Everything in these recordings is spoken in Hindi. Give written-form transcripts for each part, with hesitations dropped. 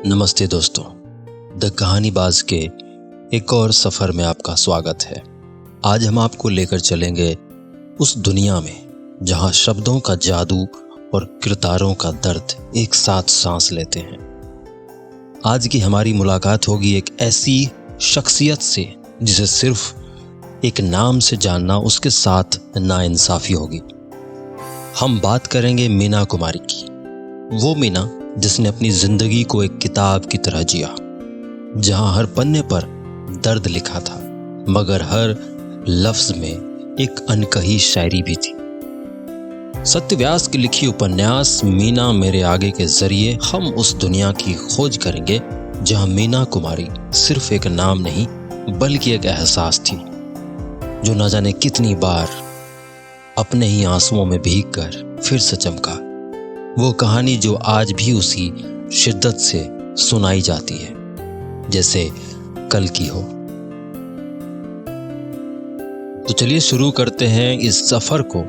नमस्ते दोस्तों, द कहानीबाज के एक और सफ़र में आपका स्वागत है। आज हम आपको लेकर चलेंगे उस दुनिया में जहां शब्दों का जादू और किरदारों का दर्द एक साथ सांस लेते हैं। आज की हमारी मुलाकात होगी एक ऐसी शख्सियत से जिसे सिर्फ एक नाम से जानना उसके साथ नाइंसाफ़ी होगी। हम बात करेंगे मीना कुमारी की, वो मीना जिसने अपनी जिंदगी को एक किताब की तरह जिया, जहां हर पन्ने पर दर्द लिखा था, मगर हर लफ्ज में एक अनकही शायरी भी थी। सत्यव्यास की लिखी उपन्यास मीना मेरे आगे के जरिए हम उस दुनिया की खोज करेंगे जहां मीना कुमारी सिर्फ एक नाम नहीं बल्कि एक एहसास थी, जो न जाने कितनी बार अपने ही आंसुओं में भीगकर फिर से चमका। वो कहानी जो आज भी उसी शिद्दत से सुनाई जाती है जैसे कल की हो। तो चलिए शुरू करते हैं इस सफर को,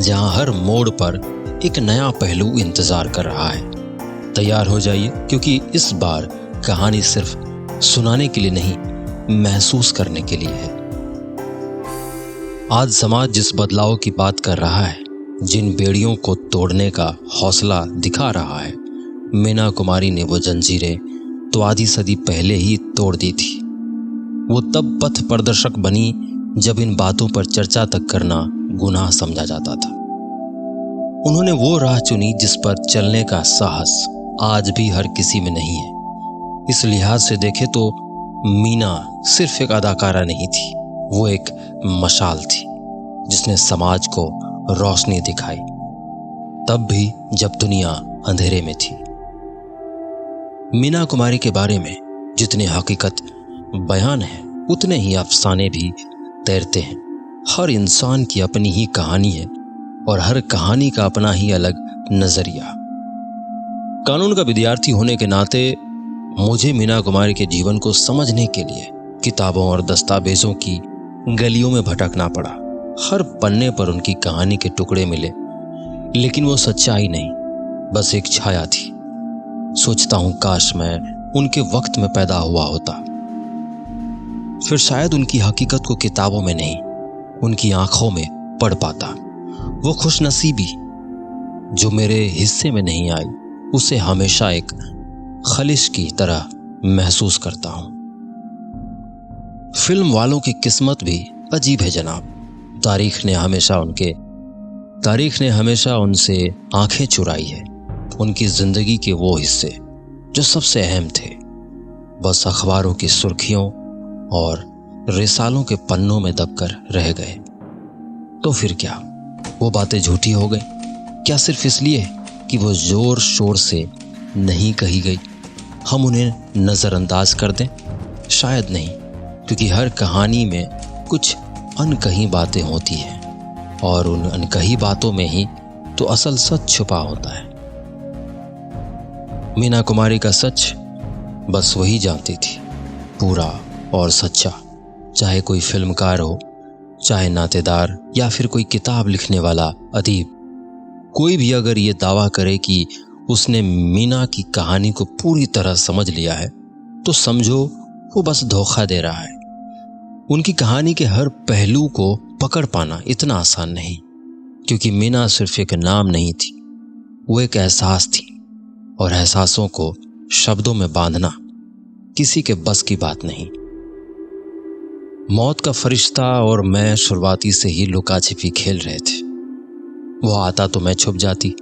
जहां हर मोड़ पर एक नया पहलू इंतजार कर रहा है। तैयार हो जाइए, क्योंकि इस बार कहानी सिर्फ सुनाने के लिए नहीं, महसूस करने के लिए है। आज समाज जिस बदलाव की बात कर रहा है, जिन बेड़ियों को तोड़ने का हौसला दिखा रहा है, मीना कुमारी ने वो जंजीरें तो आधी सदी पहले ही तोड़ दी थी। वो तब पथ प्रदर्शक बनी जब इन बातों पर चर्चा तक करना गुनाह समझा जाता था। उन्होंने वो राह चुनी जिस पर चलने का साहस आज भी हर किसी में नहीं है। इस लिहाज से देखे तो मीना सिर्फ एक अदाकारा नहीं थी, वो एक मशाल थी जिसने समाज को रोशनी दिखाई, तब भी जब दुनिया अंधेरे में थी। मीना कुमारी के बारे में जितने हकीकत बयान है, उतने ही अफसाने भी तैरते हैं। हर इंसान की अपनी ही कहानी है और हर कहानी का अपना ही अलग नजरिया। कानून का विद्यार्थी होने के नाते मुझे मीना कुमारी के जीवन को समझने के लिए किताबों और दस्तावेजों की गलियों में भटकना पड़ा। हर पन्ने पर उनकी कहानी के टुकड़े मिले, लेकिन वो सच्चाई नहीं, बस एक छाया थी। सोचता हूं काश मैं उनके वक्त में पैदा हुआ होता, फिर शायद उनकी हकीकत को किताबों में नहीं, उनकी आंखों में पढ़ पाता। वो खुशनसीबी जो मेरे हिस्से में नहीं आई, उसे हमेशा एक खलिश की तरह महसूस करता हूं। फिल्म वालों की किस्मत भी अजीब है जनाब। तारीख ने हमेशा उनसे आंखें चुराई है, उनकी जिंदगी के वो हिस्से जो सबसे अहम थे, बस अखबारों की सुर्खियों और रिसालों के पन्नों में दबकर रह गए। तो फिर क्या वो बातें झूठी हो गई? क्या सिर्फ इसलिए कि वो जोर शोर से नहीं कही गई हम उन्हें नजरअंदाज कर दें? शायद नहीं, क्योंकि हर कहानी में कुछ अनकही बातें होती हैं और उन अनकही बातों में ही तो असल सच छुपा होता है। मीना कुमारी का सच बस वही जानती थी, पूरा और सच्चा। चाहे कोई फिल्मकार हो, चाहे नातेदार या फिर कोई किताब लिखने वाला अदीब, कोई भी अगर ये दावा करे कि उसने मीना की कहानी को पूरी तरह समझ लिया है, तो समझो वो बस धोखा दे रहा है। उनकी कहानी के हर पहलू को पकड़ पाना इतना आसान नहीं, क्योंकि मीना सिर्फ एक नाम नहीं थी, वो एक एहसास थी, और एहसासों को शब्दों में बांधना किसी के बस की बात नहीं। मौत का फरिश्ता और मैं शुरुआती से ही लुका छिपी खेल रहे थे। वो आता तो मैं छुप जाती।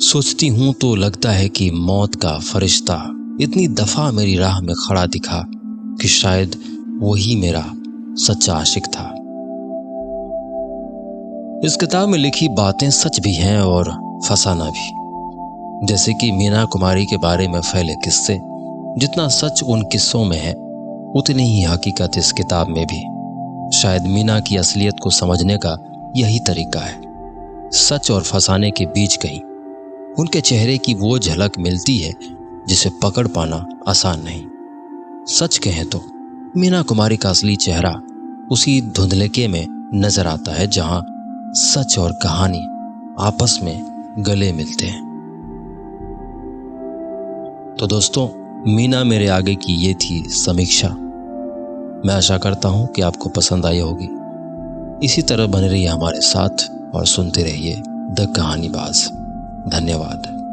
सोचती हूं तो लगता है कि मौत का फरिश्ता इतनी दफा मेरी राह में खड़ा दिखा कि शायद वही मेरा सच्चा आशिक था। इस किताब में लिखी बातें सच भी हैं और फसाना भी। जैसे कि मीना कुमारी के बारे में फैले किस्से, जितना सच उन किस्सों में है, उतनी ही हकीकत इस किताब में भी। शायद मीना की असलियत को समझने का यही तरीका है, सच और फसाने के बीच कहीं उनके चेहरे की वो झलक मिलती है जिसे पकड़ पाना आसान नहीं। सच कहें तो मीना कुमारी का असली चेहरा उसी धुंधलके में नजर आता है जहां सच और कहानी आपस में गले मिलते हैं। तो दोस्तों, मीना मेरे आगे की ये थी समीक्षा। मैं आशा करता हूँ कि आपको पसंद आई होगी। इसी तरह बने रहिए हमारे साथ और सुनते रहिए द कहानीबाज। धन्यवाद।